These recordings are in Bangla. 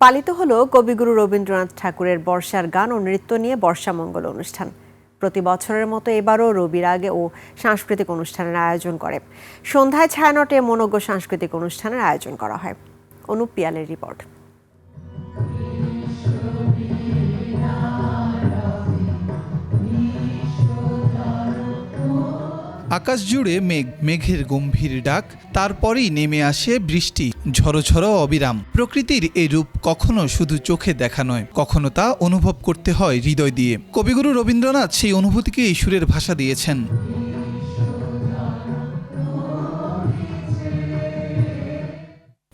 পালিত হলো কবিগুরু রবীন্দ্রনাথ ঠাকুরের বর্ষার গান ও নৃত্য নিয়ে বর্ষামঙ্গল অনুষ্ঠান। প্রতি বছরের মতো এবারও রবির আগে ও সাংস্কৃতিক অনুষ্ঠানের আয়োজন করে। সন্ধ্যায় ছায়ানটে মনোজ্ঞ সাংস্কৃতিক অনুষ্ঠানের আয়োজন করা হয়। অনুপ পিয়ালের রিপোর্ট। আকাশ জুড়ে মেঘ, মেঘের গম্ভীর ডাক, তারপরেই নেমে আসে বৃষ্টি, ঝড়ো ঝড়ো অবিরাম। প্রকৃতির এই রূপ কখনো শুধু চোখে দেখা নয়, কখনো তা অনুভব করতে হয় হৃদয় দিয়ে। কবিগুরু রবীন্দ্রনাথ সেই অনুভূতিকে এই সুরের ভাষা দিয়েছেন।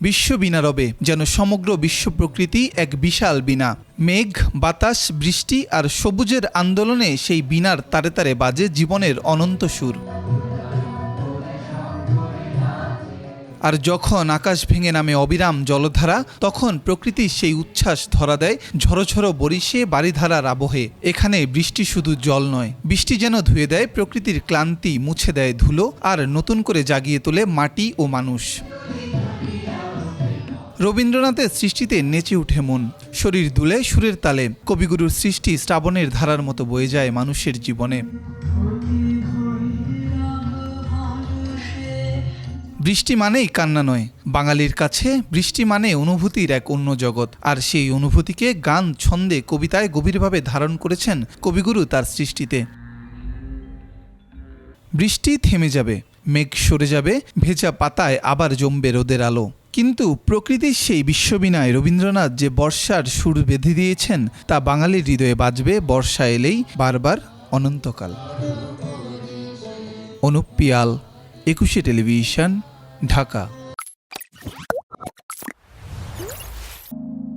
বিশ্ববীণা রবে, যেন সমগ্র বিশ্ব প্রকৃতি এক বিশাল বীণা। মেঘ, বাতাস, বৃষ্টি আর সবুজের আন্দোলনে সেই বীণার তারে তারে বাজে জীবনের অনন্ত সুর। আর যখন আকাশ ভেঙে নামে অবিরাম জলধারা, তখন প্রকৃতির সেই উচ্ছ্বাস ধরা দেয় ঝড়ো ঝড়ো বরিশে বারিধারার আবহে। এখানে বৃষ্টি শুধু জল নয়, বৃষ্টি যেন ধুয়ে দেয় প্রকৃতির ক্লান্তি, মুছে দেয় ধুলো, আর নতুন করে জাগিয়ে তোলে মাটি ও মানুষ। রবীন্দ্রনাথের সৃষ্টিতে নেচে উঠে মন, শরীর দুলে সুরের তালে। কবিগুরুর সৃষ্টি শ্রাবণের ধারার মতো বয়ে যায় মানুষের জীবনে। বৃষ্টি মানেই কান্না নয়, বাঙালির কাছে বৃষ্টি মানে অনুভূতির এক অন্য জগৎ। আর সেই অনুভূতিকে গান, ছন্দে, কবিতায় গভীরভাবে ধারণ করেছেন কবিগুরু তার সৃষ্টিতে। বৃষ্টি থেমে যাবে, মেঘ সরে যাবে, ভেজা পাতায় আবার জমবে রোদের আলো। কিন্তু প্রকৃতির সেই বিশ্ববীণায় রবীন্দ্রনাথ যে বর্ষার সুর বেঁধে দিয়েছেন, তা বাঙালির হৃদয়ে বাজবে বর্ষা এলেই, বারবার, অনন্তকাল। অনুপ পিয়াল, 21শে টেলিভিশন, ঢাকা।